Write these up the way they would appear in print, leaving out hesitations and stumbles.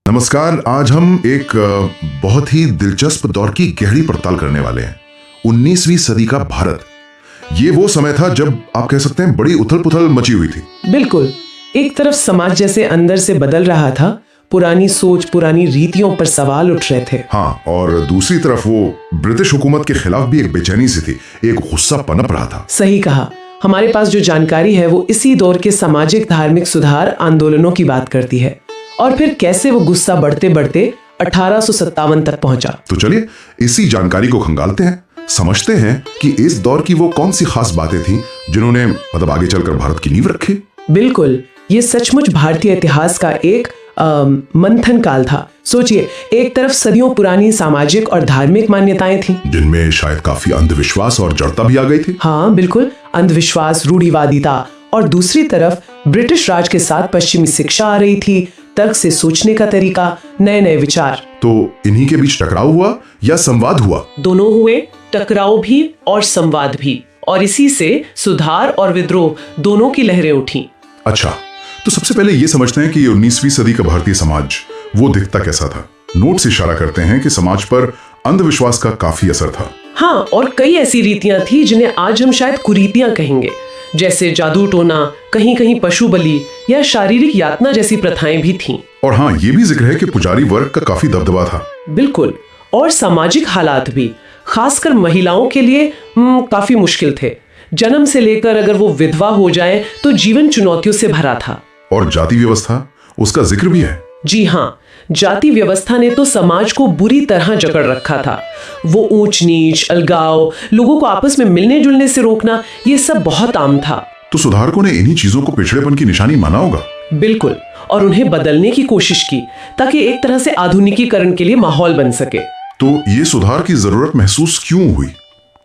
नमस्कार। आज हम एक बहुत ही दिलचस्प दौर की गहरी पड़ताल करने वाले हैं। 19वीं सदी का भारत। ये वो समय था जब आप कह सकते हैं बड़ी उथल पुथल मची हुई थी। बिल्कुल। एक तरफ समाज जैसे अंदर से बदल रहा था, पुरानी सोच, पुरानी रीतियों पर सवाल उठ रहे थे। हाँ, और दूसरी तरफ वो ब्रिटिश हुकूमत के खिलाफ भी एक बेचैनी सी थी, एक गुस्सा पनप रहा था। सही कहा। हमारे पास जो जानकारी है वो इसी दौर के सामाजिक धार्मिक सुधार आंदोलनों की बात करती है और फिर कैसे वो गुस्सा बढ़ते बढ़ते 1857 तक पहुंचा। तो चलिए इसी जानकारी को खंगालते हैं, समझते हैं कि इस दौर की वो कौन सी खास बातें थी जिन्होंने आगे चलकर भारत की नींव रखी। बिल्कुल, ये सचमुच भारतीय इतिहास का एक मंथन काल था। सोचिए, एक तरफ सदियों पुरानी सामाजिक और धार्मिक मान्यताएं थी जिनमें शायद काफी अंधविश्वास और जड़ता भी आ गई थी। हाँ बिल्कुल, अंधविश्वास, रूढ़िवादिता। और दूसरी तरफ ब्रिटिश राज के साथ पश्चिमी शिक्षा आ रही थी, तर्क से सोचने का तरीका, नए नए विचार। तो इन्हीं के बीच टकराव हुआ या संवाद हुआ? दोनों हुए, टकराव भी और संवाद भी, और इसी से सुधार और विद्रोह दोनों की लहरें उठी। अच्छा, तो सबसे पहले ये समझते हैं कि 19वीं सदी का भारतीय समाज वो दिखता कैसा था। नोट्स इशारा करते हैं कि समाज पर अंधविश्वास का काफी असर था। हाँ, और कई ऐसी रीतियां थी जिन्हें आज हम शायद कुरीतियां कहेंगे, जैसे जादू टोना, कहीं कहीं पशु बलि या शारीरिक यातना जैसी प्रथाएं भी थीं। और हाँ, ये भी जिक्र है कि पुजारी वर्ग का काफी दबदबा था। बिल्कुल, और सामाजिक हालात भी खासकर महिलाओं के लिए काफी मुश्किल थे। जन्म से लेकर अगर वो विधवा हो जाए तो जीवन चुनौतियों से भरा था। और जाति व्यवस्था, उसका जिक्र भी है। जी हाँ, जाति व्यवस्था ने तो समाज को बुरी तरह जकड़ रखा था। वो ऊंच नीच, अलगाव, लोगों को आपस में मिलने जुलने से रोकना, ये सब बहुत आम था। तो सुधारकों ने इन्हीं चीजों को पिछड़ेपन की निशानी माना होगा। बिल्कुल, और उन्हें बदलने की कोशिश की ताकि एक तरह से आधुनिकीकरण के लिए माहौल बन सके। तो ये सुधार की जरूरत महसूस क्यों हुई?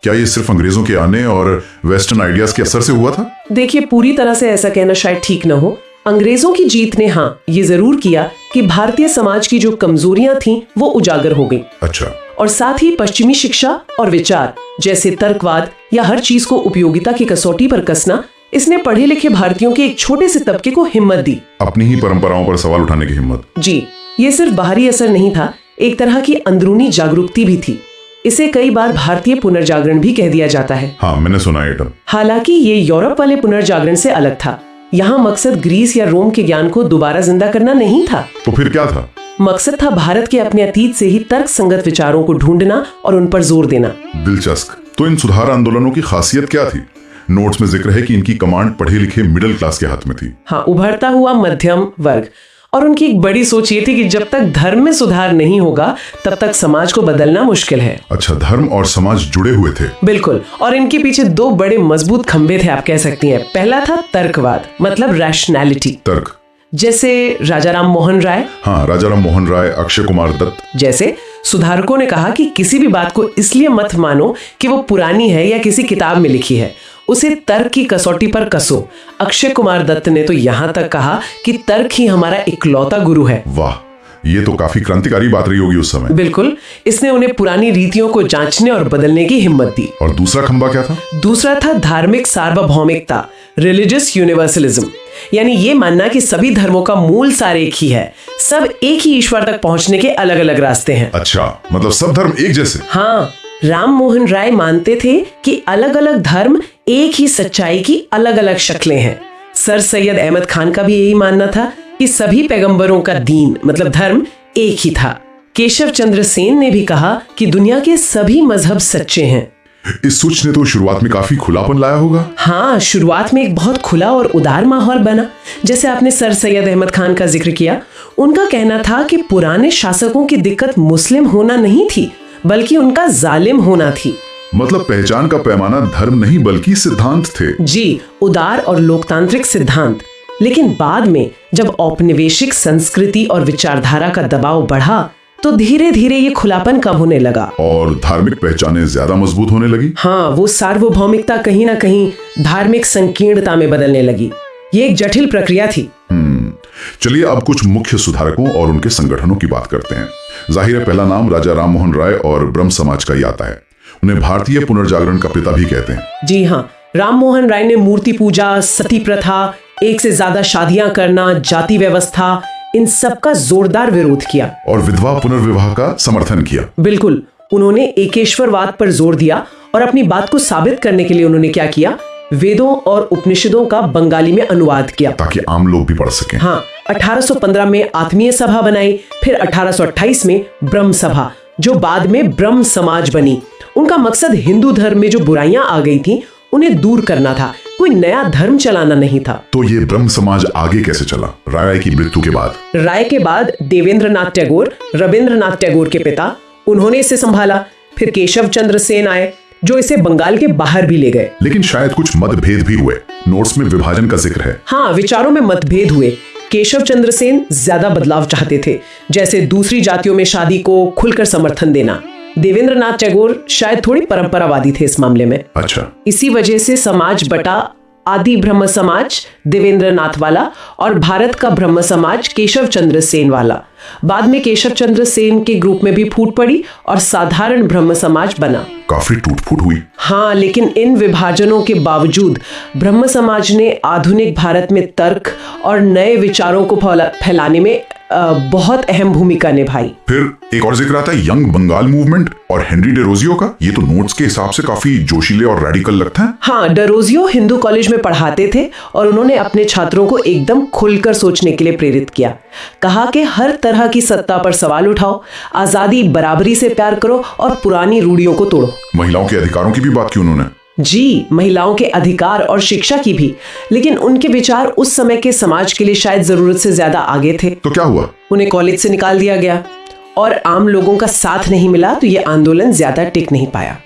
क्या ये सिर्फ अंग्रेजों के आने और वेस्टर्न आइडियाज के असर से हुआ था? देखिए, पूरी तरह से ऐसा कहना शायद ठीक न हो। अंग्रेजों की जीत ने हाँ ये जरूर किया कि भारतीय समाज की जो कमजोरियां थीं वो उजागर हो गई। अच्छा। और साथ ही पश्चिमी शिक्षा और विचार जैसे तर्कवाद या हर चीज को उपयोगिता की कसौटी पर कसना, इसने पढ़े लिखे भारतीयों के एक छोटे से तबके को हिम्मत दी। अपनी ही परंपराओं पर सवाल उठाने की हिम्मत। जी, ये सिर्फ बाहरी असर नहीं था, एक तरह की अंदरूनी जागरूकता भी थी। इसे कई बार भारतीय पुनर्जागरण भी कह दिया जाता है। हाँ, मैंने सुना है टर्म। हालांकि ये यूरोप वाले पुनर्जागरण से अलग था। यहाँ मकसद ग्रीस या रोम के ज्ञान को दोबारा जिंदा करना नहीं था। तो फिर क्या था? मकसद था भारत के अपने अतीत से ही तर्क संगत विचारों को ढूंढना और उन पर जोर देना। दिलचस्प। तो इन सुधार आंदोलनों की खासियत क्या थी? नोट्स में जिक्र है कि इनकी कमांड पढ़े लिखे मिडिल क्लास के हाथ में थी। हाँ, उभरता हुआ मध्यम वर्ग। और उनकी एक बड़ी सोच ये थी कि जब तक धर्म में सुधार नहीं होगा तब तक समाज को बदलना मुश्किल है। अच्छा, धर्म और समाज जुड़े हुए थे। बिल्कुल, और इनके पीछे दो बड़े मजबूत खंभे थे, आप कह सकती हैं। पहला था तर्कवाद, मतलब रैशनैलिटी। तर्क जैसे राजा राम मोहन राय। हाँ, राजा राम मोहन राय, अक्षय कुमार दत्त जैसे सुधारकों ने कहा कि किसी भी बात को इसलिए मत मानो कि वो पुरानी है या किसी किताब में लिखी है, उसे तर्क की कसौटी पर कसो। अक्षय कुमार दत्त ने तो यहाँ तक कहा कि तर्क ही हमारा इकलौता गुरु है। वाह, ये तो काफी क्रांतिकारी बात रही होगी उस समय। बिल्कुल, इसने उन्हें पुरानी रीतियों को जांचने और बदलने की हिम्मत दी। और दूसरा खंबा क्या था? दूसरा था धार्मिक सार्वभौमिकता, रिलीजियस यूनिवर्सलिज्म। यानी ये मानना कि सभी धर्मों का मूल सार एक ही है, सब एक ही ईश्वर तक पहुंचने के अलग अलग रास्ते हैं। अच्छा, मतलब सब धर्म एक जैसे? हाँ, राम मोहन राय मानते थे कि अलग अलग धर्म एक ही सच्चाई की अलग अलग शक्लें हैं। सर सैयद अहमद खान का भी यही मानना था कि सभी पैगंबरों का दीन मतलब धर्म एक ही था। केशव चंद्र सेन ने भी कहा कि दुनिया के सभी मजहब सच्चे हैं। इस सोच ने तो शुरुआत में काफी खुलापन लाया होगा। हाँ, शुरुआत में एक बहुत खुला और उदार माहौल बना। जैसे आपने सर सैयद अहमद खान का जिक्र किया, उनका कहना था कि पुराने शासकों की दिक्कत मुस्लिम होना नहीं थी बल्कि उनका जालिम होना थी। मतलब पहचान का पैमाना धर्म नहीं बल्कि सिद्धांत थे। जी, उदार और लोकतांत्रिक सिद्धांत। लेकिन बाद में जब औपनिवेशिक संस्कृति और विचारधारा का दबाव बढ़ा तो धीरे धीरे ये खुलापन कम होने लगा और धार्मिक पहचानें ज्यादा मजबूत होने लगी। हाँ, वो सार्वभौमिकता कहीं ना कहीं धार्मिक संकीर्णता में बदलने लगी। ये एक जटिल प्रक्रिया थी। चलिए अब कुछ मुख्य सुधारकों और उनके संगठनों की बात करते हैं। जाहिर है पहला नाम राजा राम मोहन राय और ब्रह्म समाज का ही आता है। उन्हें भारतीय पुनर्जागरण का पिता भी कहते हैं। जी हाँ, राम मोहन राय ने मूर्ति पूजा, सती प्रथा, एक से ज्यादा शादियां करना, जाति व्यवस्था, इन सब का जोरदार विरोध किया और विधवा पुनर्विवाह का समर्थन किया। बिल्कुल, उन्होंने एकेश्वरवाद पर जोर दिया और अपनी बात को साबित करने के लिए उन्होंने क्या किया, वेदों और उपनिषदों का बंगाली में अनुवाद किया ताकि आम लोग भी पढ़ सकें। हाँ, 1815 में आत्मीय सभा बनाई, फिर 1828 में ब्रह्म सभा, जो बाद में ब्रह्म समाज बनी। उनका मकसद हिंदू धर्म में जो बुराइयां आ गई थी उन्हें दूर करना था, कोई नया धर्म चलाना नहीं था। तो ये ब्रह्म समाज आगे कैसे चला राय की मृत्यु के बाद? राय के बाद देवेंद्रनाथ टैगोर, रविंद्रनाथ टैगोर के पिता, उन्होंने इसे संभाला। फिर केशव चंद्र सेन आए जो इसे बंगाल के बाहर भी ले गए। लेकिन शायद कुछ मतभेद भी हुए, नोट्स में विभाजन का जिक्र है। हाँ, विचारों में मतभेद हुए। केशव चंद्र सेन ज्यादा बदलाव चाहते थे, जैसे दूसरी जातियों में शादी को खुलकर समर्थन देना। देवेंद्रनाथ टैगोर शायद थोड़ी परंपरावादी थे इस मामले में। अच्छा। इसी वजह से समाज बटा, आदि ब्रह्म समाज देवेंद्रनाथ वाला और भारत का ब्रह्म समाज केशव चंद्र सेन वाला। बाद में केशव चंद्र सेन के ग्रुप में भी फूट पड़ी और साधारण ब्रह्म समाज बना। काफी टूट-फूट हुई। हाँ, लेकिन इन विभाजनों के बावजूद ब्रह्म समाज ने आधुनिक भारत में तर्क और नए विचारों को फैलाने में बहुत अहम भूमिका निभाई। फिर एक और जिक्र आता है यंग बंगाल मूवमेंट और हेनरी डेरोजियो का। ये तो नोट्स के हिसाब से काफी जोशीले और रेडिकल लगता है। हाँ, डेरोजियो हिंदू कॉलेज में पढ़ाते थे और उन्होंने अपने छात्रों को एकदम खुलकर सोचने के लिए प्रेरित किया। कहा कि हर तरह की सत्ता पर सवाल उठाओ, आजादी बराबरी से प्यार करो और पुरानी रूढ़ियों को तोड़ो। महिलाओं के अधिकारों की भी बात की उन्होंने। जी, महिलाओं के अधिकार और शिक्षा की भी, लेकिन उनके विचार उस समय के समाज के लिए शायद जरूरत से ज्यादा आगे थे। तो क्या हुआ? उन्हें कॉलेज से निकाल दिया गया और आम लोगों का साथ नहीं मिला, तो ये आंदोलन ज्यादा टिक नहीं पाया।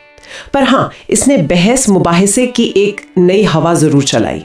पर हाँ, इसने बहस मुबाहिसे की एक नई हवा जरूर चलाई।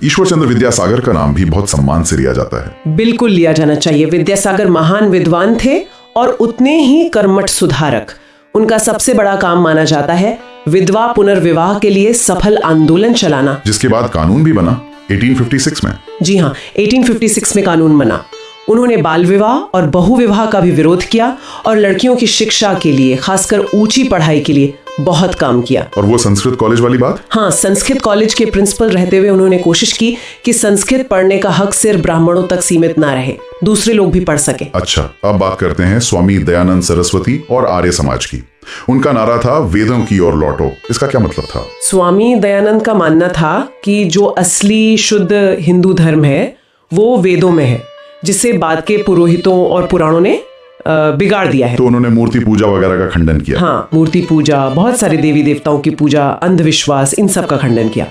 ईश्वर चंद्र विद्यासागर का नाम भी बहुत सम्मान से लिया जाता है। बिल्कुल लिया जाना चाहिए। विद्यासागर महान विद्वान थे और उतने ही कर्मठ सुधारक। उनका सबसे बड़ा काम माना जाता है विधवा पुनर्विवाह के लिए सफल आंदोलन चलाना, जिसके बाद कानून भी बना 1856 में। जी हाँ, 1856 में कानून बना। उन्होंने बाल विवाह और बहु विवाह का भी विरोध किया और लड़कियों की शिक्षा के लिए, खासकर ऊंची पढ़ाई के लिए बहुत काम किया। और वो संस्कृत कॉलेज वाली बात? हाँ, संस्कृत कॉलेज के प्रिंसिपल रहते हुए उन्होंने कोशिश की कि संस्कृत पढ़ने का हक सिर्फ ब्राह्मणों तक सीमित ना रहे, दूसरे लोग भी पढ़ सके। अच्छा, अब बात करते हैं स्वामी दयानंद सरस्वती और आर्य समाज की। उनका नारा था वेदों की ओर लौटो। इसका क्या मतलब था? स्वामी दयानंद का मानना था कि जो असली शुद्ध हिंदू धर्म है वो वेदों में है, जिसे बाद के पुरोहितों और पुराणों ने बिगाड़ दिया है। तो उन्होंने मूर्ति पूजा वगैरह का खंडन किया। हाँ, मूर्ति पूजा, बहुत सारे देवी देवताओं की पूजा, अंधविश्वास, इन सब का खंडन किया।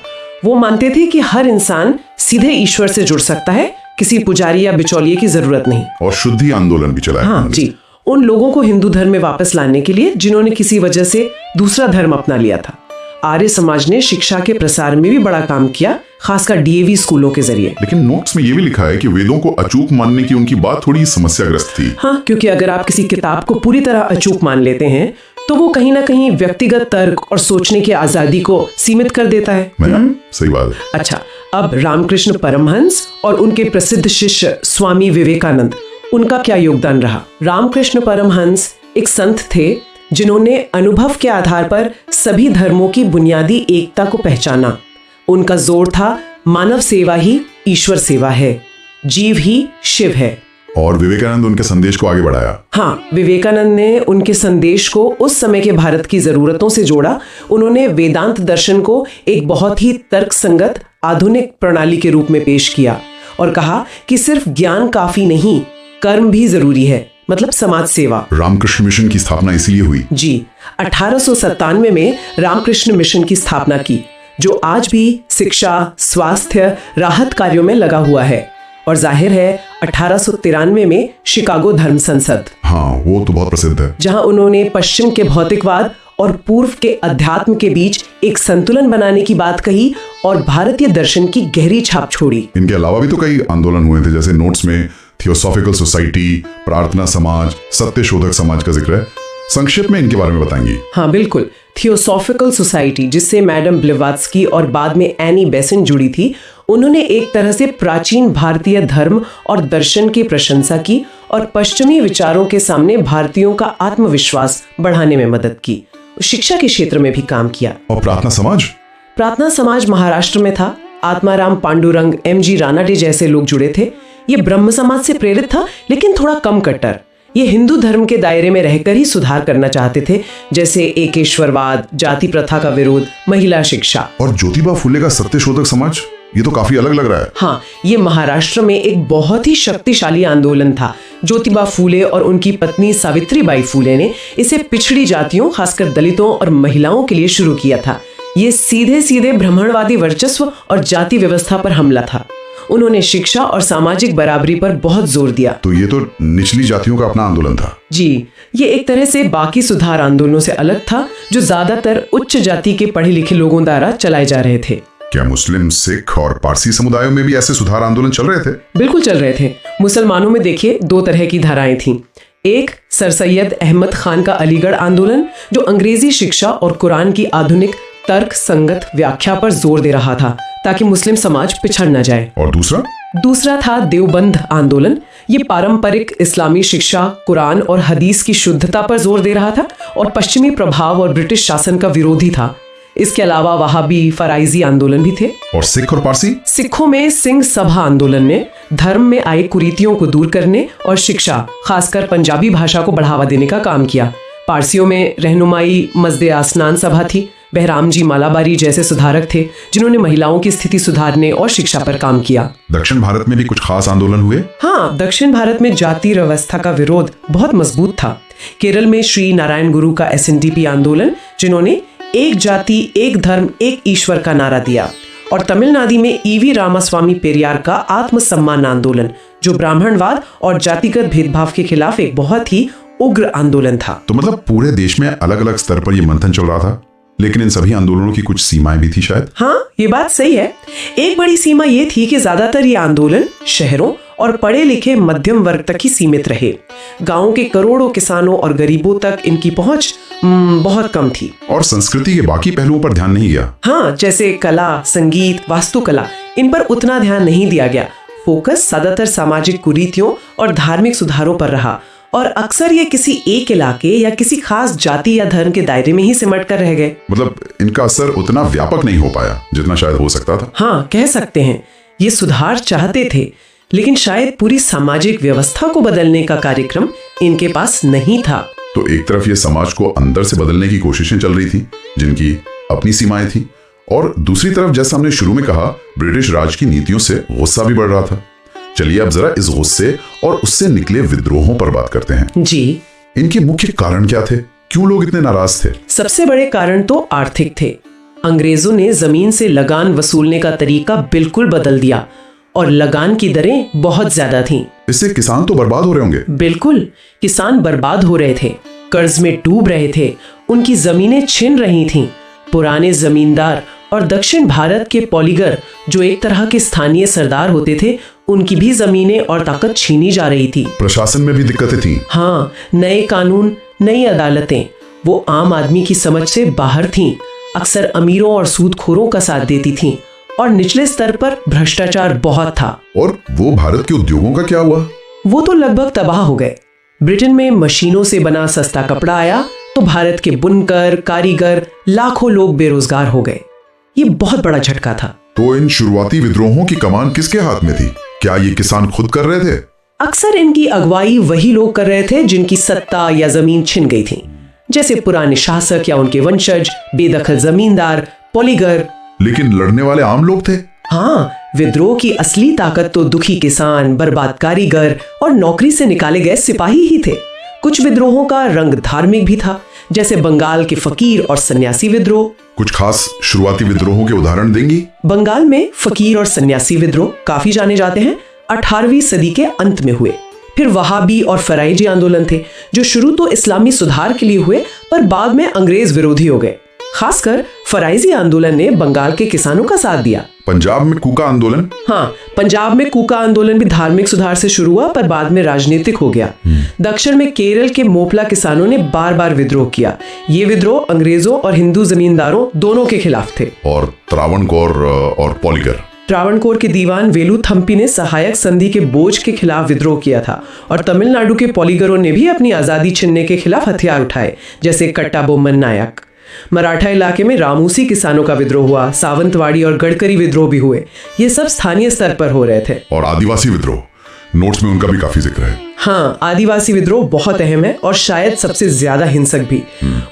वो मानते थे कि हर इंसान सीधे ईश्वर से जुड़ सकता है, किसी पुजारी या बिचौलिए की जरूरत नहीं। और शुद्धि आंदोलन भी चलाया। हाँ जी, उन लोगों को हिंदू धर्म में वापस लाने के लिए जिन्होंने किसी वजह से दूसरा धर्म अपना लिया था। आर्य समाज ने शिक्षा के प्रसार में भी बड़ा काम किया, खासकर डीएवी स्कूलों के जरिए। लेकिन नोट्स में ये भी लिखा है कि वेदों को अचूक मानने की उनकी बात थोड़ी समस्याग्रस्त थी। हाँ, क्योंकि अगर आप किसी किताब को पूरी तरह अचूक मान लेते हैं तो वो कहीं ना कहीं व्यक्तिगत तर्क और सोचने की आजादी को सीमित कर देता है। सही बात है। अच्छा, अब रामकृष्ण परमहंस और उनके प्रसिद्ध शिष्य स्वामी विवेकानंद, उनका क्या योगदान रहा? रामकृष्ण परमहंस एक संत थे जिन्होंने अनुभव के आधार पर सभी धर्मों की बुनियादी एकता को पहचाना। उनका जोर था मानव सेवा ही ईश्वर सेवा है, जीव ही शिव है। और विवेकानंद उनके संदेश को आगे बढ़ाया। हाँ, विवेकानंद ने उनके संदेश को उस समय के भारत की जरूरतों से जोड़ा। उन्होंने वेदांत दर्शन को एक बहुत ही तर्कसंगत आधुनिक प्रणाली के रूप में पेश किया और कहा कि सिर्फ ज्ञान काफी नहीं, कर्म भी जरूरी है, मतलब समाज सेवा। रामकृष्ण मिशन की स्थापना इसीलिए हुई। जी, 1897 में रामकृष्ण मिशन की स्थापना की, जो आज भी शिक्षा, स्वास्थ्य, राहत कार्यों में लगा हुआ है। और जाहिर है 1893 में शिकागो धर्म संसद, हाँ वो तो बहुत प्रसिद्ध है, जहां उन्होंने पश्चिम के भौतिकवाद और पूर्व के अध्यात्म के बीच एक संतुलन बनाने की बात कही और भारतीय दर्शन की गहरी छाप छोड़ी। इनके अलावा भी तो कई आंदोलन हुए थे, जैसे नोट्स में थियोसॉफिकल सोसाइटी, प्रार्थना समाज, सत्य शोधक समाज का जिक्र है। संक्षेप में इनके बारे में बताएंगी? हाँ बिल्कुल। थियोसॉफिकल सोसाइटी, जिससे मैडम ब्लेवात्स्की और बाद में एनी बेसेंट जुड़ी थी, उन्होंने एक तरह से प्राचीन भारतीय धर्म और दर्शन की प्रशंसा की और पश्चिमी विचारों के सामने भारतीयों का आत्मविश्वास बढ़ाने में मदद की। शिक्षा के क्षेत्र में भी काम किया। और प्रार्थना समाज? प्रार्थना समाज महाराष्ट्र में था। आत्माराम पांडुरंग, एमजी रानाडे जैसे लोग जुड़े थे। ये ब्रह्म समाज से प्रेरित था, लेकिन थोड़ा कम कट्टर। ये हिंदू धर्म के दायरे में रहकर ही सुधार करना चाहते थे, जैसे एकेश्वरवाद, जाति प्रथा का विरोध, महिला शिक्षा। और ज्योतिबा फुले का सत्यशोधक समाज, ये तो काफी अलग लग रहा है। हाँ, ये महाराष्ट्र में एक बहुत ही शक्तिशाली आंदोलन था। ज्योतिबा फूले और उनकी पत्नी सावित्रीबाई फूले ने इसे पिछड़ी जातियों, खासकर दलितों और महिलाओं के लिए शुरू किया था। ये सीधे सीधे ब्राह्मणवादी वर्चस्व और जाति व्यवस्था पर हमला था। उन्होंने शिक्षा और सामाजिक बराबरी पर बहुत जोर दिया। तो ये तो निचली जातियों का अपना आंदोलन था। जी, ये एक तरह से बाकी सुधार आंदोलनों से अलग था, जो ज्यादातर उच्च जाति के पढ़े लिखे लोगों द्वारा चलाए जा रहे थे। क्या मुस्लिम, सिख और पारसी समुदायों में भी ऐसे सुधार आंदोलन चल रहे थे? बिल्कुल चल रहे थे। मुसलमानों में देखिए 2 तरह की धाराएं थीं। एक सर सैयद अहमद खान का अलीगढ़ आंदोलन, जो अंग्रेजी शिक्षा और कुरान की आधुनिक तर्क संगत व्याख्या पर जोर दे रहा था, ताकि मुस्लिम समाज पिछड़ न जाए। और दूसरा था देवबंद आंदोलन। ये पारंपरिक इस्लामी शिक्षा, कुरान और हदीस की शुद्धता पर जोर दे रहा था और पश्चिमी प्रभाव और ब्रिटिश शासन का विरोधी था। इसके अलावा वहाबी, फराइजी आंदोलन भी थे। और सिख और पारसी? सिखों में सिंह सभा आंदोलन ने धर्म में आए कुरीतियों को दूर करने और शिक्षा, खासकर पंजाबी भाषा को बढ़ावा देने का काम किया। पारसियों में रहनुमाई मस्जिद आसनान सभा थी। बहराम जी मालाबारी जैसे सुधारक थे, जिन्होंने महिलाओं की स्थिति सुधारने और शिक्षा पर काम किया। दक्षिण भारत में भी कुछ खास आंदोलन हुए? हाँ, दक्षिण भारत में जाति व्यवस्था का विरोध बहुत मजबूत था। केरल में श्री नारायण गुरु का SNDP आंदोलन, जिन्होंने एक जाति, एक धर्म, एक ईश्वर का नारा दिया। और तमिलनाडु में EV रामास्वामी पेरियार का आत्मसम्मान आंदोलन, जो ब्राह्मणवाद और जातिगत भेदभाव के खिलाफ एक बहुत ही उग्र आंदोलन था। तो मतलब पूरे देश में अलग अलग स्तर पर ये मंथन चल रहा था, लेकिन इन सभी आंदोलनों की कुछ सीमाएं भी थी शायद। हाँ, ये बात सही है। एक बड़ी सीमा ये थी कि ज्यादातर ये आंदोलन शहरों और पढ़े लिखे मध्यम वर्ग तक ही सीमित रहे। गांवों के करोड़ों किसानों और गरीबों तक इनकी पहुंच बहुत कम थी। और संस्कृति के बाकी पहलुओं पर ध्यान नहीं गया। हाँ, जैसे कला, संगीत, वास्तुकला, इन पर उतना ध्यान नहीं दिया गया। फोकस ज्यादातर सामाजिक कुरीतियों और धार्मिक सुधारों पर रहा, और अक्सर ये किसी एक इलाके या किसी खास जाति या धर्म के दायरे में ही सिमट कर रह गए। मतलब इनका असर उतना व्यापक नहीं हो पाया जितना शायद हो सकता था। हाँ, कह सकते हैं। ये सुधार चाहते थे, लेकिन शायद पूरी सामाजिक व्यवस्था को बदलने का कार्यक्रम इनके पास नहीं था। तो एक तरफ ये समाज को अंदर से बदलने की कोशिशें चल रही थी, जिनकी अपनी सीमाएं थी, और दूसरी तरफ जैसा हमने शुरू में कहा, ब्रिटिश राज की नीतियों से गुस्सा भी बढ़ रहा था। चलिए अब जरा इस गुस्से और उससे निकले विद्रोहों पर बात करते हैं। जी, इनके मुख्य कारण क्या थे? क्यों लोग इतने नाराज थे? सबसे बड़े कारण तो आर्थिक थे। अंग्रेजों ने जमीन से लगान वसूलने का तरीका बिल्कुल बदल दिया और लगान की दरें बहुत ज्यादा थीं। इससे किसान तो बर्बाद हो रहे होंगे। बिल्कुल, किसान बर्बाद हो रहे थे, कर्ज में डूब रहे थे, उनकी जमीनें छिन रही थीं। पुराने जमींदार और दक्षिण भारत के पॉलीगर, जो एक तरह के स्थानीय सरदार होते थे, उनकी भी जमीनें और ताकत छीनी जा रही थी। प्रशासन में भी दिक्कतें थीं। हाँ, नए कानून, नई अदालतें, वो आम आदमी की समझ से बाहर थीं। अक्सर अमीरों और सूदखोरों का साथ देती थीं, और निचले स्तर पर भ्रष्टाचार बहुत था। और वो भारत के उद्योगों का क्या हुआ? वो तो लगभग तबाह हो गए। ब्रिटेन में मशीनों से बना सस्ता कपड़ा आया, तो भारत के बुनकर, कारीगर, लाखों लोग बेरोजगार हो गए। ये बहुत बड़ा झटका था। तो इन शुरुआती विद्रोहों की कमान किसके हाथ में थी? क्या ये किसान खुद कर रहे थे? अक्सर इनकी अगुवाई वही लोग कर रहे थे जिनकी सत्ता या जमीन छिन गई थी, जैसे पुराने शासक या उनके वंशज, बेदखल जमींदार, पॉलीगर। लेकिन लड़ने वाले आम लोग थे। हाँ, विद्रोह की असली ताकत तो दुखी किसान, बर्बाद कारीगर और नौकरी से निकाले गए सिपाही ही थे। कुछ विद्रोहों का रंग धार्मिक भी था, जैसे बंगाल के फकीर और सन्यासी विद्रोह। कुछ खास शुरुआती विद्रोहों के उदाहरण देंगी? बंगाल में फकीर और सन्यासी विद्रोह काफी जाने जाते हैं, 18वीं सदी के अंत में हुए। फिर वहाबी और फराइजी आंदोलन थे, जो शुरू तो इस्लामी सुधार के लिए हुए, पर बाद में अंग्रेज विरोधी हो गए। खासकर फराइजी आंदोलन ने बंगाल के किसानों का साथ दिया। पंजाब में कूका आंदोलन? हाँ, पंजाब में कूका आंदोलन भी धार्मिक सुधार से शुरू हुआ, पर बाद में राजनीतिक हो गया। दक्षिण में केरल के मोपला किसानों ने बार बार विद्रोह किया। ये विद्रोह अंग्रेजों और हिंदू जमींदारों दोनों के खिलाफ थे। और त्रावणकोर और पॉलीगर? त्रावणकोर के दीवान वेलुथम्पी ने सहायक संधि के बोझ के खिलाफ विद्रोह किया था, और तमिलनाडु के पॉलीगरों ने भी अपनी आजादी छीनने के खिलाफ हथियार उठाए, जैसे कट्टाबोम्मन नायक। मराठा इलाके में रामूसी किसानों का विद्रोह हुआ, सावंतवाड़ी और गडकरी विद्रोह भी हुए। ये सब स्थानीय स्तर पर हो रहे थे। और आदिवासी विद्रोह, नोट्स में उनका भी काफी जिक्र है। हाँ, आदिवासी विद्रोह बहुत अहम है और शायद सबसे ज्यादा हिंसक भी।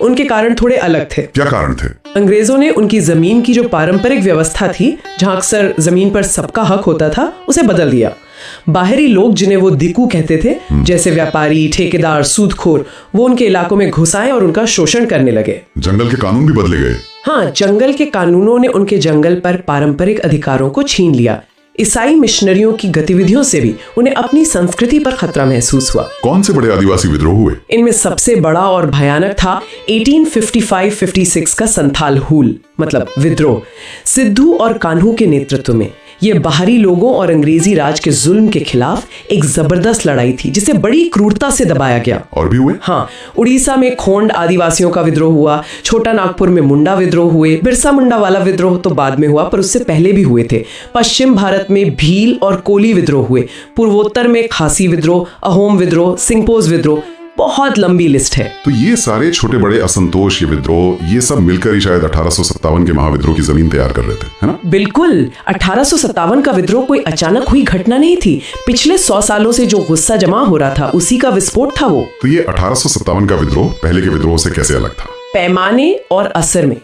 उनके कारण थोड़े अलग थे। क्या कारण थे? अंग्रेजों ने उनकी जमीन की जो पारंपरिक व्यवस्था थी, जहाँ अक्सर जमीन पर सबका हक होता था, उसे बदल दिया। बाहरी लोग, जिन्हें वो दिकू कहते थे, जैसे व्यापारी, ठेकेदार, सूदखोर, वो उनके इलाकों में घुस आए और उनका शोषण करने लगे। जंगल के कानून भी बदले गए। हाँ, जंगल के कानूनों ने उनके जंगल पर पारंपरिक अधिकारों को छीन लिया। ईसाई मिशनरियों की गतिविधियों से भी उन्हें अपनी संस्कृति पर खतरा महसूस हुआ। कौन से बड़े आदिवासी विद्रोह हुए? इनमें सबसे बड़ा और भयानक था 1855-56 का संथाल हूल मतलब विद्रोह, सिद्धू और कान्हू के नेतृत्व में। ये बाहरी लोगों और अंग्रेजी राज के जुल्म के खिलाफ एक जबरदस्त लड़ाई थी, जिसे बड़ी क्रूरता से दबाया गया। और भी हुए? हाँ, उड़ीसा में खोंड आदिवासियों का विद्रोह हुआ, छोटा नागपुर में मुंडा विद्रोह हुए। बिरसा मुंडा वाला विद्रोह तो बाद में हुआ, पर उससे पहले भी हुए थे। पश्चिम भारत में भील और कोली विद्रोह हुए। पूर्वोत्तर में खासी विद्रोह, अहोम विद्रोह, सिंगपोज विद्रोह। बहुत लंबी लिस्ट है। तो ये सारे छोटे बड़े असंतोष, ये विद्रोह, ये सब मिलकर ही शायद 1857 के महाविद्रोह की जमीन तैयार कर रहे थे, है ना? बिल्कुल। 1857 का विद्रोह कोई अचानक हुई घटना नहीं थी। पिछले 100 सालों से जो गुस्सा जमा हो रहा था, उसी का विस्फोट था वो। तो ये 1857 का विद्रोह पहले के विद्रोह से कैसे अलग था? पैमाने और असर में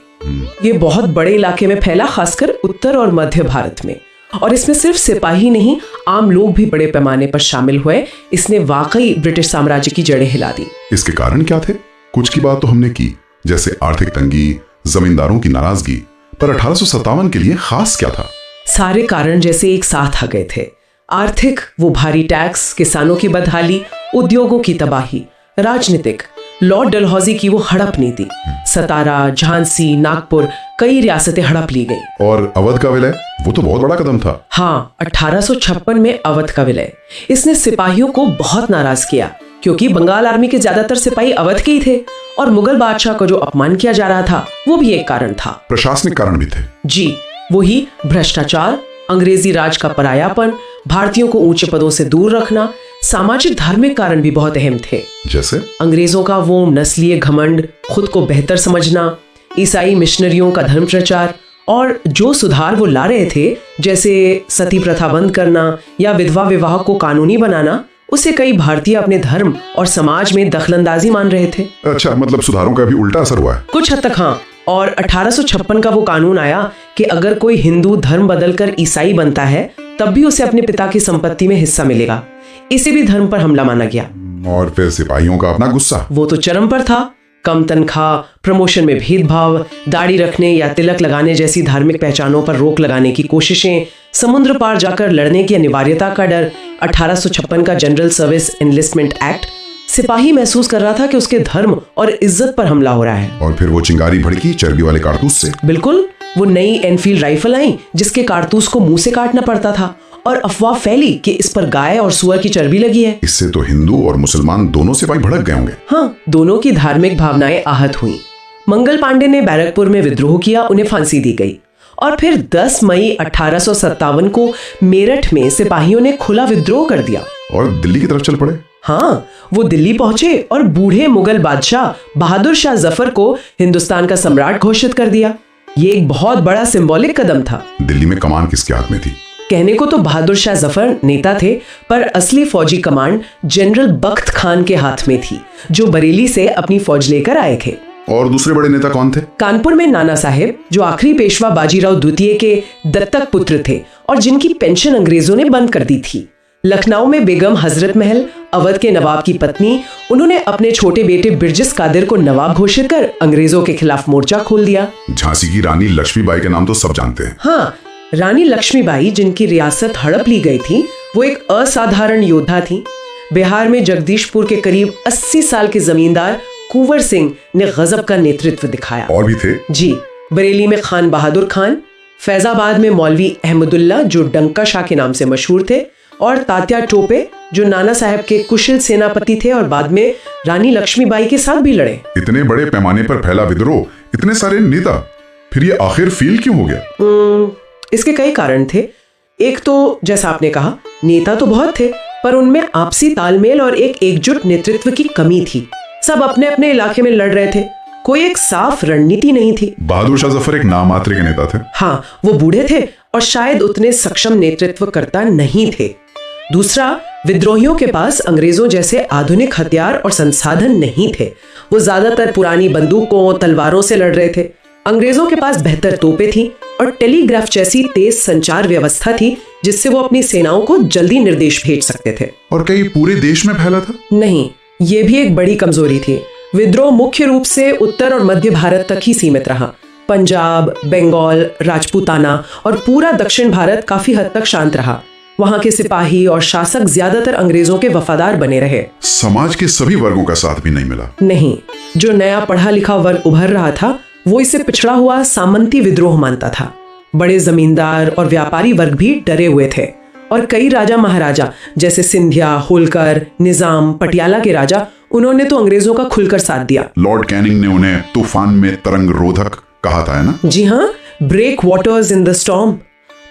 ये बहुत बड़े इलाके में फैला, खासकर उत्तर और मध्य भारत में। और इसमें सिर्फ सिपाही नहीं, आम लोग भी बड़े पैमाने पर शामिल हुए। इसने वाकई ब्रिटिश साम्राज्य की जड़ें हिला दी। इसके कारण क्या थे? कुछ की बात तो हमने की, जैसे आर्थिक तंगी, जमींदारों की नाराजगी, पर 1857 के लिए खास क्या था? सारे कारण जैसे एक साथ आ गए थे। आर्थिक, वो भारी टैक्स, किसानों की बदहाली, उद्योगों की तबाही। राजनीतिक, लॉर्ड डलहौजी की वो हड़प नीति। सतारा, झांसी, नागपुर, कई रियासतें हड़प ली गई। और अवध का विलय, वो तो बहुत बड़ा कदम था। हाँ, 1856 में अवध का विलय। इसने सिपाहियों को बहुत नाराज किया, क्योंकि बंगाल आर्मी के ज्यादातर सिपाही अवध के ही थे और मुगल बादशाह को जो अपमान किया जा रहा था, वो भी एक कारण था। प्रशासनिक कारण भी थे। जी, वही भ्रष्टाचार, अंग्रेजी राज का परायापन, भारतीयों को ऊंचे पदों से दूर रखना। सामाजिक धार्मिक कारण भी बहुत अहम थे, जैसे अंग्रेजों का वो नस्लीय घमंड, खुद को बेहतर समझना, ईसाई मिशनरियों का धर्म प्रचार, और जो सुधार वो ला रहे थे, जैसे सती प्रथा बंद करना या विधवा विवाह को कानूनी बनाना, उसे कई भारतीय अपने धर्म और समाज में दखलंदाजी मान रहे थे। अच्छा, मतलब सुधारों का भी उल्टा असर हुआ है। कुछ हद तक हाँ। और 1856 का वो कानून आया कि अगर कोई हिंदू धर्म बदलकर ईसाई बनता है, तब भी उसे अपने पिता की संपत्ति में हिस्सा मिलेगा। इसे भी धर्म पर हमला माना गया। और फिर सिपाहियों का अपना गुस्सा, वो तो चरम पर था। कम तनख्वाह, प्रमोशन में भेदभाव, दाढ़ी रखने या तिलक लगाने जैसी धार्मिक पहचानों पर रोक लगाने की कोशिशें, समुद्र पार जाकर लड़ने की अनिवार्यता का डर। 1856 का जनरल सर्विस एनलिस्टमेंट एक्ट, सिपाही महसूस कर रहा था कि उसके धर्म और इज्जत पर हमला हो रहा है। और फिर वो चिंगारी भड़की चर्बी वाले कारतूस से। बिल्कुल, वो नई एनफील्ड राइफल आई, जिसके कारतूस को मुंह से काटना पड़ता था, और अफवाह फैली कि इस पर गाय और सुअर की चर्बी लगी है। इससे तो हिंदू और मुसलमान दोनों सिपाही भड़क गए होंगे। हाँ, दोनों की धार्मिक भावनाएं आहत हुई। मंगल पांडे ने बैरकपुर में विद्रोह किया, उन्हें फांसी दी गई। और फिर 10 मई 1857 को मेरठ में सिपाहियों ने खुला विद्रोह कर दिया और दिल्ली की तरफ चल पड़े। हाँ, वो दिल्ली पहुंचे और बूढ़े मुगल बादशाह बहादुर शाह जफर को हिंदुस्तान का सम्राट घोषित कर दिया। ये एक बहुत बड़ा सिंबॉलिक कदम था। दिल्ली में कमान किसके हाथ में थी? कहने को तो बहादुर शाह जफर नेता थे, पर असली फौजी कमांड जनरल बख्त खान के हाथ में थी, जो बरेली से अपनी फौज लेकर आए थे। और दूसरे बड़े नेता कौन थे? कानपुर में नाना साहेब, जो आखिरी पेशवा बाजीराव द्वितीय के दत्तक पुत्र थे और जिनकी पेंशन अंग्रेजों ने बंद कर दी थी। लखनऊ में बेगम हजरत महल, अवध के नवाब की पत्नी, उन्होंने अपने छोटे बेटे बिरजिस कादिर को नवाब घोषित कर अंग्रेजों के खिलाफ मोर्चा खोल दिया। झांसी की रानी लक्ष्मीबाई के नाम तो सब जानते हैं। हाँ, रानी लक्ष्मीबाई, जिनकी रियासत हड़प ली गई थी, वो एक असाधारण योद्धा थी। बिहार में जगदीशपुर के करीब 80 साल के जमींदार कुंवर सिंह ने गजब का नेतृत्व दिखाया। और भी थे? जी, बरेली में खान बहादुर खान, फैजाबाद में मौलवी अहमदुल्ला, जो डंका शाह के नाम से मशहूर थे, और तात्या टोपे, जो नाना साहब के कुशल सेनापति थे और बाद में रानी लक्ष्मीबाई के साथ भी लड़े। इतने बड़े पैमाने पर फैला विद्रोह, इतने सारे नेता, फिर ये आखिर फेल क्यों हो गया? इसके कई कारण थे। एक तो जैसा आपने कहा, नेता तो बहुत थे, पर उनमें आपसी तालमेल और एक एकजुट नेतृत्व की कमी थी। सब अपने अपने इलाके में लड़ रहे थे, कोई एक साफ रणनीति नहीं थी। बहादुर शाह जफर एक नामात्र के नेता थे। हाँ, वो बूढ़े थे और शायद उतने सक्षम नेतृत्वकर्ता नहीं थे। दूसरा, विद्रोहियों के पास अंग्रेजों जैसे आधुनिक हथियार और संसाधन नहीं थे। वो ज्यादातर पुरानी बंदूकों, तलवारों से लड़ रहे थे। अंग्रेजों के पास बेहतर तोपें थीं और टेलीग्राफ जैसी तेज संचार व्यवस्था थी, जिससे वो अपनी सेनाओं को जल्दी निर्देश भेज सकते थे। और क्या ये पूरे देश में फैला था? नहीं, ये भी एक बड़ी कमजोरी थी। विद्रोह मुख्य रूप से उत्तर और मध्य भारत तक ही सीमित रहा। पंजाब, बंगाल, राजपूताना और पूरा दक्षिण भारत काफी हद तक शांत रहा। वहां के सिपाही और शासक ज्यादातर अंग्रेजों के वफादार बने रहे। समाज के सभी वर्गों का साथ भी नहीं मिला। नहीं, जो नया पढ़ा लिखा वर्ग उभर रहा था वो इसे पिछड़ा हुआ सामंती विद्रोह मानता था। बड़े जमींदार और व्यापारी वर्ग भी डरे हुए थे और कई राजा महाराजा जैसे सिंधिया, होलकर, निजाम, पटियाला के राजा, उन्होंने तो अंग्रेजों का खुलकर साथ दिया। लॉर्ड कैनिंग ने उन्हें तूफान में तरंग रोधक कहा था, है ना? जी हाँ, break waters in the storm.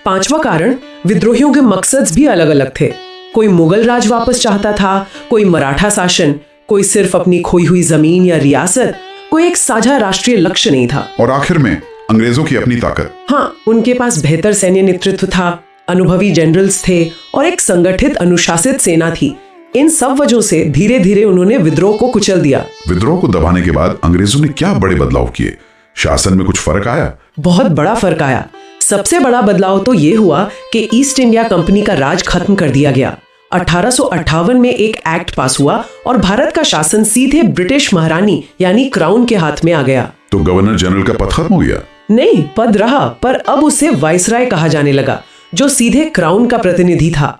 पांचवा कारण, विद्रोहियों के मकसद भी अलग अलग थे। कोई मुगल राज वापस चाहता था, कोई मराठा शासन, कोई सिर्फ अपनी खोई हुई जमीन या रियासत, कोई एक साझा राष्ट्रीय लक्ष्य नहीं था। और आखिर में अंग्रेजों की अपनी ताकत। हाँ, उनके पास बेहतर सैन्य नेतृत्व था, अनुभवी जनरल्स थे और एक संगठित अनुशासित सेना थी। इन सब वजहों से धीरे धीरे उन्होंने विद्रोह को कुचल दिया। विद्रोह को दबाने के बाद अंग्रेजों ने क्या बड़े बदलाव किए? शासन में कुछ फर्क आया? बहुत बड़ा फर्क आया। सबसे बड़ा बदलाव तो ये हुआ कि ईस्ट इंडिया कंपनी का राज खत्म कर दिया गया। 1858 में एक एक्ट पास हुआ और भारत का शासन सीधे ब्रिटिश महारानी यानी क्राउन के हाथ में आ गया। तो गवर्नर जनरल का पद खत्म हो गया? नहीं, पद रहा, पर अब उसे वाइसराय कहा जाने लगा, जो सीधे क्राउन का प्रतिनिधि था।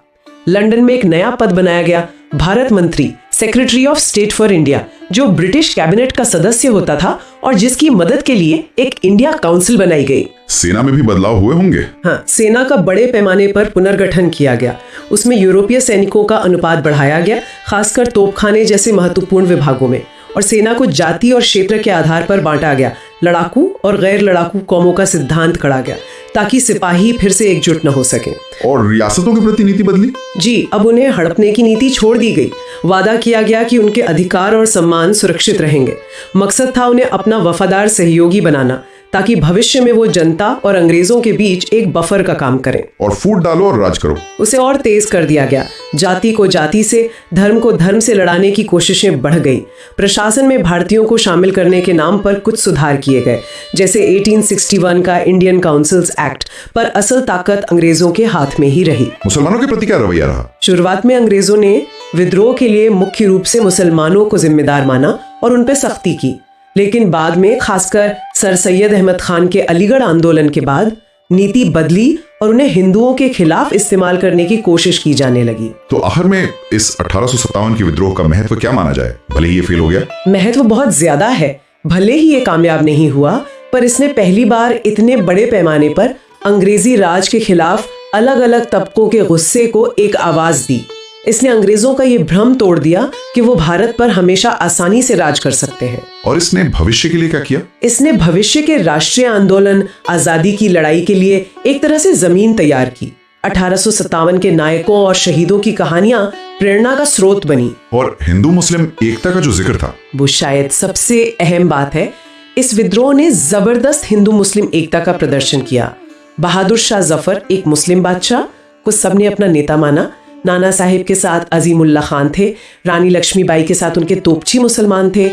लंदन में एक नया पद बनाया गया, भारत मंत्री, secretary of state for India, जो ब्रिटिश कैबिनेट का सदस्य होता था और जिसकी मदद के लिए एक इंडिया काउंसिल बनाई गई। सेना में भी बदलाव हुए होंगे? हाँ, सेना का बड़े पैमाने पर पुनर्गठन किया गया। उसमें यूरोपीय सैनिकों का अनुपात बढ़ाया गया, खासकर तोपखाने जैसे महत्वपूर्ण विभागों में, और सेना को जाति और क्षेत्र के आधार पर बांटा गया। लड़ाकू और गैर लड़ाकू कौमों का सिद्धांत कड़ा गया ताकि सिपाही फिर से एकजुट न हो सके। और रियासतों के प्रति नीति बदली? जी, अब उन्हें हड़पने की नीति छोड़ दी गई। वादा किया गया कि उनके अधिकार और सम्मान सुरक्षित रहेंगे। मकसद था उन्हें अपना वफादार सहयोगी बनाना, ताकि भविष्य में वो जनता और अंग्रेजों के बीच एक बफर का काम करें। और फूट डालो और राज करो। उसे और तेज कर दिया गया। जाति को जाति से, धर्म को धर्म से लड़ाने की कोशिशें बढ़ गई। प्रशासन में भारतीयों को शामिल करने के नाम पर कुछ सुधार किए गए, जैसे 1861 का इंडियन काउंसिल्स एक्ट, पर असल ताकत अंग्रेजों के हाथ में ही रही। मुसलमानों के प्रति क्या रवैया रहा? शुरुआत में अंग्रेजों ने विद्रोह के लिए मुख्य रूप से मुसलमानों को जिम्मेदार माना और उन पर सख्ती की, लेकिन बाद में खासकर सर सैयद अहमद खान के अलीगढ़ आंदोलन के बाद नीति बदली और उन्हें हिंदुओं के खिलाफ इस्तेमाल करने की कोशिश की जाने लगी। तो आखिर में इस 1857 के विद्रोह का महत्व क्या माना जाए? भले ही ये फेल हो गया। महत्व बहुत ज्यादा है। भले ही ये कामयाब नहीं हुआ, पर इसने पहली बार इतने बड़े पैमाने पर अंग्रेजी राज के खिलाफ अलग अलग तबकों के गुस्से को एक आवाज दी। इसने अंग्रेजों का ये भ्रम तोड़ दिया कि वो भारत पर हमेशा आसानी से राज कर सकते हैं। और इसने भविष्य के लिए क्या किया? इसने भविष्य के राष्ट्रीय आंदोलन, आजादी की लड़ाई के लिए एक तरह से जमीन तैयार की। 1857 के नायकों और शहीदों की कहानियां प्रेरणा का स्रोत बनी। और हिंदू मुस्लिम एकता का जो जिक्र था, वो शायद सबसे अहम बात है। इस विद्रोह ने जबरदस्त हिंदू मुस्लिम एकता का प्रदर्शन किया। बहादुर शाह जफर एक मुस्लिम बादशाह को सबने अपना नेता माना। नाना साहिब के साथ अजीमुल्ला खान थे। रानी लक्ष्मीबाई के साथ उनके तोपची मुसलमान थे।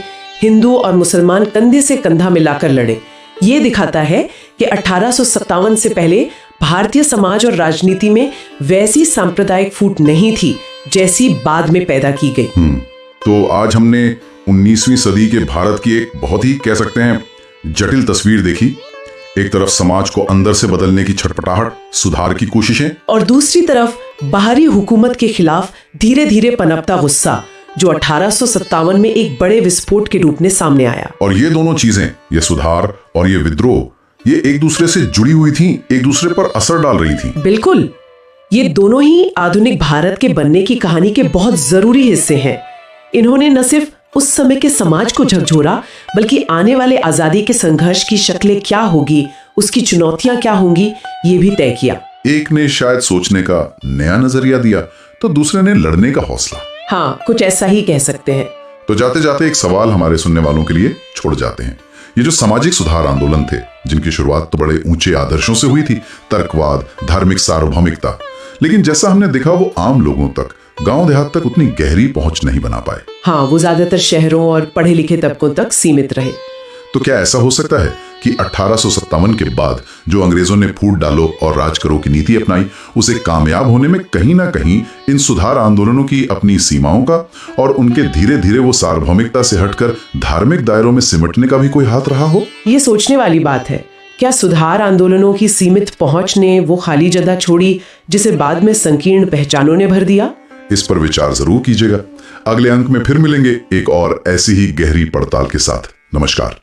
हिंदू और मुसलमान कंधे से कंधा मिलाकर लड़े। ये दिखाता है कि 1857 से पहले भारतीय समाज और राजनीति में वैसी सांप्रदायिक फूट नहीं थी जैसी बाद में पैदा की गई। तो आज हमने 19वीं सदी के भारत की एक बहुत ही, कह सकते हैं, जटिल तस्वीर देखी। एक तरफ समाज को अंदर से बदलने की छटपटाहट, सुधार की कोशिशें, और दूसरी तरफ बाहरी हुकूमत के खिलाफ धीरे धीरे पनपता गुस्सा, जो 1857 में एक बड़े विस्फोट के रूप में सामने आया। और ये दोनों चीजें, ये सुधार और ये विद्रोह, ये एक दूसरे से जुड़ी हुई थी, एक दूसरे पर असर डाल रही थी। बिल्कुल, ये दोनों ही आधुनिक भारत के बनने की कहानी के बहुत जरूरी हिस्से हैं। इन्होंने न सिर्फ उस समय के समाज को झकझोरा, बल्कि आने वाले आजादी के संघर्ष की शक्लें क्या होगी, उसकी चुनौतियां क्या होंगी, ये भी तय किया। एक ने शायद सोचने का नया नजरिया दिया, तो दूसरे ने लड़ने का हौसला। हाँ, कुछ ऐसा ही कह सकते हैं। तो जाते जाते एक सवाल हमारे सुनने वालों के लिए छोड़ जाते हैं। ये जो सामाजिक सुधार आंदोलन थे, जिनकी शुरुआत तो बड़े ऊंचे आदर्शों से हुई थी, तर्कवाद, धार्मिक सार्वभौमिकता, लेकिन जैसा हमने देखा वो आम लोगों तक, गांव देहात तक उतनी गहरी पहुंच नहीं बना पाए। हाँ, वो ज्यादातर शहरों और पढ़े लिखे तबकों तक सीमित रहे। तो क्या ऐसा हो सकता है कि 1857 के बाद जो अंग्रेजों ने फूट डालो और राज करो की नीति अपनाई, उसे कामयाब होने में कहीं ना कहीं इन सुधार आंदोलनों की अपनी सीमाओं का और उनके धीरे धीरे वो सार्वभौमिकता से हटकर धार्मिक दायरों में सिमटने का भी कोई हाथ रहा हो? ये सोचने वाली बात है। क्या सुधार आंदोलनों की सीमित पहुंच ने वो खाली जगह छोड़ी जिसे बाद में संकीर्ण पहचानों ने भर दिया? इस पर विचार जरूर कीजिएगा। अगले अंक में फिर मिलेंगे एक और ऐसी ही गहरी पड़ताल के साथ। नमस्कार।